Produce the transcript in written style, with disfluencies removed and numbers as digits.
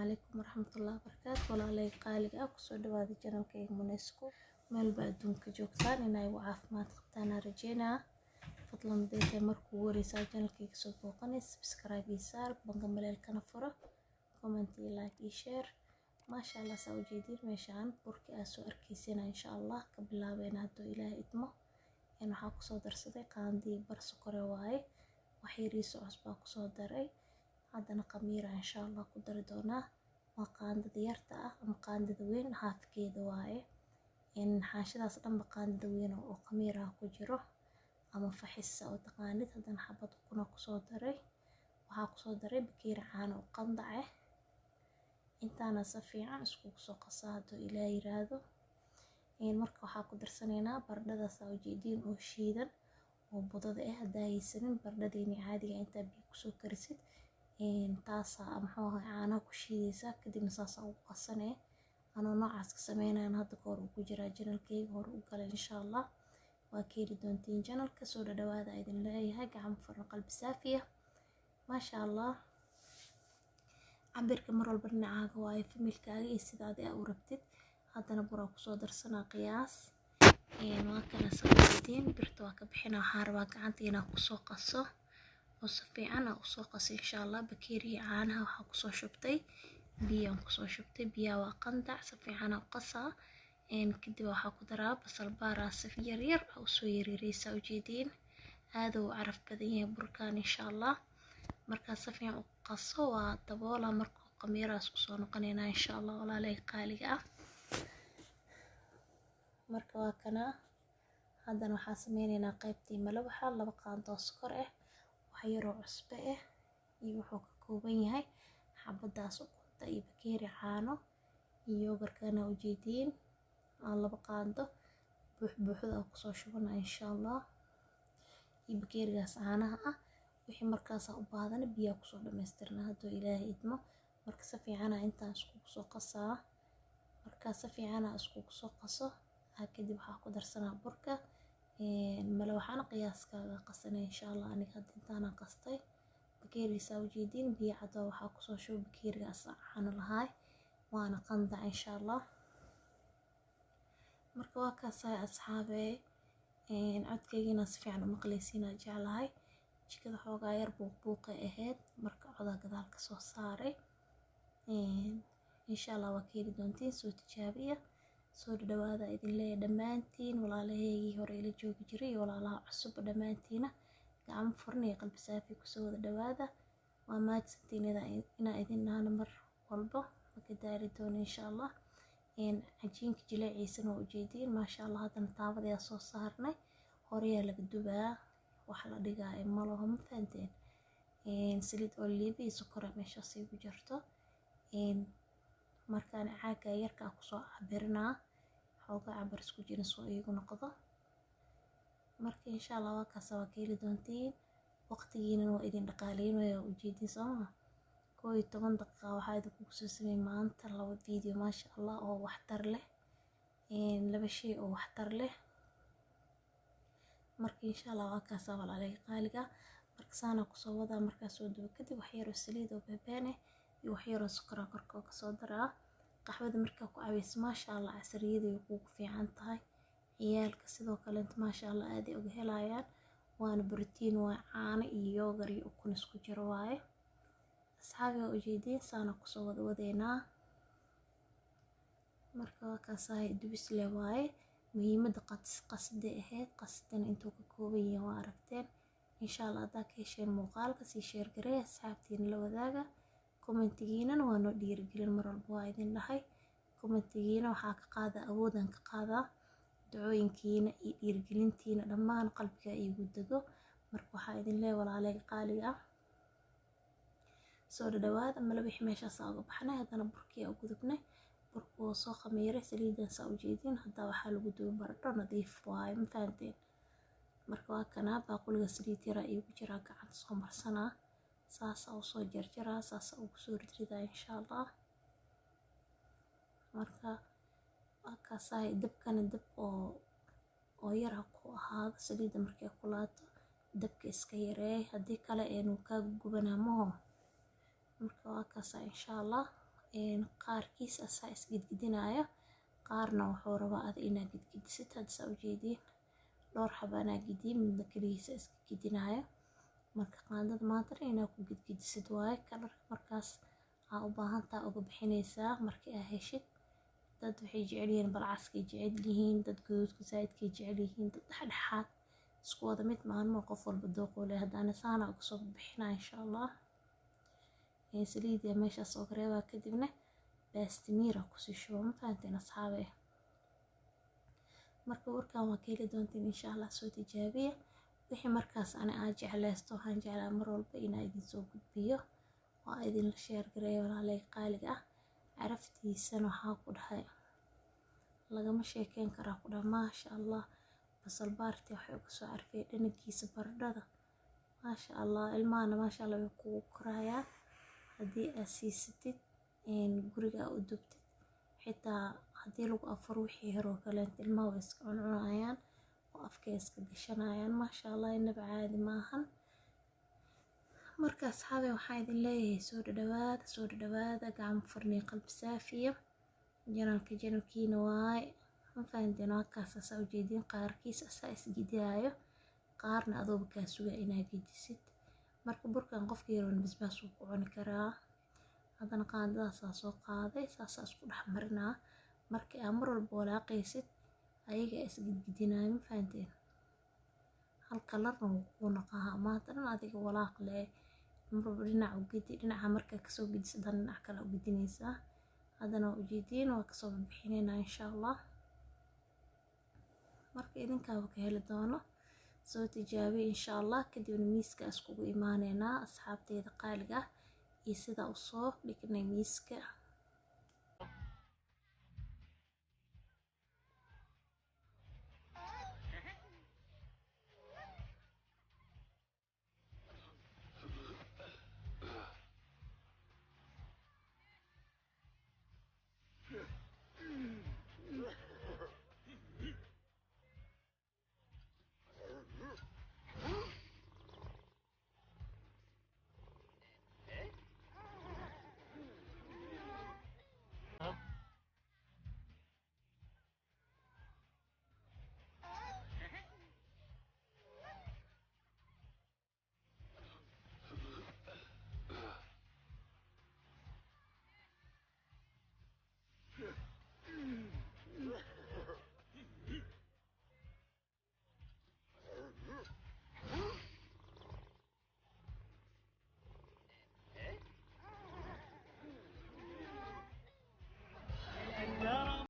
عليكم ورحمة الله وبركاته walaalay qaaliga ah kusoo dhawaada channelkayga Munesco meel baa adduunka joogtaan inay caafimaad qabtaan aan rajeynaa fadlan hadii markuu ugu horeysaa channelkayga soo booqanaysa subscribe iyo saar banka maleelkana furo comment iyo like iyo share maasha Allah saa u jeedin meeshaan burki aad soo arkaysiina insha Allah ka bilaabeena haduu Ilaahay idmo in waxa ku soo darsaday qaandi bar sokore waaye wax yariis cusbaa ku soo daray haddana qamiira insha Allah ku dari doonaa waa qaandada yarta ah ama qaandada weyn haafkeeda waaye in xaashadaas dhan qaandada weyn oo qamiira ku jiro ama faxisa oo taqaanid haddana xabad kuna ku soo daray waxa ku soo daray bakeeri caano oo qandac ah intaana si fiican isku soo qasaa haduu Ilaahay yiraahdo marka waxa ku darsanaynaa baradhada saa u jeedin oo shiidan oo budada ah hadaysan baradhadii caadiga inta biyo ku soo karisid taasa maxaa caano ku shiidaysa kadibna saas u qasanay ano noocaas ka sameynayna hadda koor ugu jira channelkayga hor u galay insha Allah waa keeri doontiin channelka soo dhawaada idin leeyahay gacan furan qalbi saafiya maasha Allah cabirka mar walba dhinacaaga waaye familkaaga iyo sidaad u rabtid haddana bura ku soo darsanaa qiyaas waa kana sameeyeen birta waa ka bixinaa waxaan rabaa gacanta inaan ku soo qaso oo si fiican u soo qaso insha Allah bakeeri caanaha waxa ku soo shubtay biyaan ku soo shubtay biyaha waa qandac si fiican u qasaa kadib waxa ku daraa basal baaraas yar yar oo soo yareeraysa u jeedin aad uu caraf badan yahay burkaan insha Allah marka si fiican u qaso waa daboola markuu qamiiraas ku soo noqonayna insha Allah walaalay qaaliga ah marka waa kana haddana waxa sameeynaa qaybtii malawaxa laba qaando sonkor ah wax yar oo cusbo ah iyo wuxuu ka kooban yahay xabadaas ukunta iyo bakeeri caano iyo barkana u jeedin laba qaando buuxda ku soo shubana insha Allah iyo bakeerigaas caanaha ah wixii markaas u baahan biyo ku soo dhameystirna haduu Ilaahay idmo marka si fiican inta isku soo qasaa marka si fiican isku soo qaso kadib waxa ku darsanaa burka malawaxana qiyaaskaaga qasanay insha Allah aniga intaana qastay bakeeri saa u jeedin biyo cad waxa ku soo shubay bakeerigaas caano lahaay waana qandac insha Allah marka waa ka saay asxaabay codkaygina si fiican u maqleysiina jeclahay jikada xoogaa yar buuqa ahayd marka coda gadaal ka soo saaray insha Allah waa keeri doontiin soo tijaabiya soo dhawaada idin leeyahay dhamaantiin walaalahaygi hore ila joogi jiray walaalaha cusub dhamaantiina gacan furan iyo qalbi saafi ku soo dhawaada waa maadsantiin ina idin dhaana mar walba ka daari doono insha Allah cajiinka jileeciisana u jeedin maasha Allah haddana taabada soo saarnay hore laga dubaa waxa la dhigaa malaha ma fahanteen saliid olive iyo sokor meesha si ku jirto markaan caaga yarka ku soo cabirnaa xooga cabar isku jira soo iyagu noqdo marka insha Allah waa ka soo keeli doontiin waqtigiina waa idin dhaqaaleynaya u jeedin soo 11 daqiiqo waxa idin ku soo sameeyay maanta laba video maasha Allah oo waxtar leh laba shay oo waxtar leh marka insha Allah waa ka soo walaalay qaaliga marka saana ku soo wada marka soo dubo kadib wax yar oo saliid oo beebeen iyo wax yar oo sokor korka ka soo daraa qaxwada marka ku caawis maasha Allah casriyada ugu fiican tahay ciyaalka sidoo kale maasha Allah aad ay uga helayaan waana borotiin waa caano iyo yogurt iyo ukun isku jiro waaye asxaabiga u jeedin saana ku soo wadeena marka waa ka saay dubis leh waaye muhiimada qasde ahayd qasdan intuu ka kooban yahay waa aragteen insha Allah aad ka hesheen muuqaalka si share gareey asxaabtiin la wadaaga commentigiina waa noo dhiirigelin mar walba waa idin dhahay commentigiina waxa ka qaada awoodan ka qaada ducooyinkiina iyo dhiirigelintiina dhammaan qalbiga igu dago marka waxa idin leeyahay walaalay qaaliga soo dhawaada malawax meesha saaga baxnay haddana burkii ugu gudubnay burku soo khamiiray saliida saa u jeedin hadda waxa lagu duubay baradho nadiif waaye ma fahanteen marka waa kana baaquliga saliid yar igu jira gacanta soo marsanaa saas oo soo jarjara saas oo soo ridida insha Allah marka ka saay dabkana dab oo yar ku ahaado saliida markay kulaato dabka iska yareey hadii kale inuu ka gubanaa maho marka waa ka saay insha Allah qaarkiis asaa isgidgidinaayo qaarna wuxuu rabaa ada inaad gidgidisid. hadda saa ujeediin dhowr xaba anaa gidiyey, midna keligiisa iska gidinaayo. marka qaandada maantana inaad ku gidgidisid waaye. kalarka markaas aa u baahantaa uga bixinaysaa markii aa heshid. dad waxay jecel yihiin balcaskay jecel yihiin, dad gaduudka zaidkay jecel yihiin, dad dhexdhexaad isku wada mid maalmo qof walba dooqo leh. haddaana saana uga soo bixinaa insha allah. saliidya meeshaas oo gareebaa kadibna baastimiira kusii shubo. ma fahanteen asxaabe? marka warkaan waa ka heli doontiin insha allah. soo tijaabiya wixii markaas ani aa jeclaysto. waxaan jeclaa mar walba inaa idin soo gudbiyo oo idin la sheer gareeyo walaalay qaaliga ah. caraftiisana waxaa ku dhahay lagama sheekeyn karaa ku dhahay maasha allah. basal baarti waxay uga soo carfiyay dhanagiisa baradhada maasha allah. ilmahana maasha allah way kugu korayaan haddii aad siisatid guriga u dubtid. xitaa haddii lagu afuro wixii yaroo kaleenta ilmaha way iska cuncunayaan oo afkay iska gashanayaan maasha allah. inaba caadi maahan. marka asxaabe waxaan idin leeyahay soo dhadhawaada gacmo furnay qalbi saafiya. janalkiina waay. ma fahanteen? waa kaas asaa ujeediin qaarkiis asaa isgidiyaayo qaarna adooba kaa sugaa inaa gidisid. marka burkan qofka yaroon basbaas wuu ku cuni karaa. haddana qaandadaasaa soo qaaday saasaa isku dhex marinaa. markii aa mar walba walaaqaysid ayaga isgidgidinaayo. ma fahanteen? hal kalarna wuu kuu naqahaa maanta dhan adiga walaaq lee. marba dhinac u gidi, dhinaca markaa kasoo gidisid haddana dhinac kale u gidinaysaa. haddana waa ujeediin waa kasoo bixinaynaa insha allah. marka idinkaaba ka heli doono. soo tijaabiya insha allah. kadibna miiska iskugu imaaneynaa asxaabteyda qaaliga ah iyo sida usoo dhignay miiska.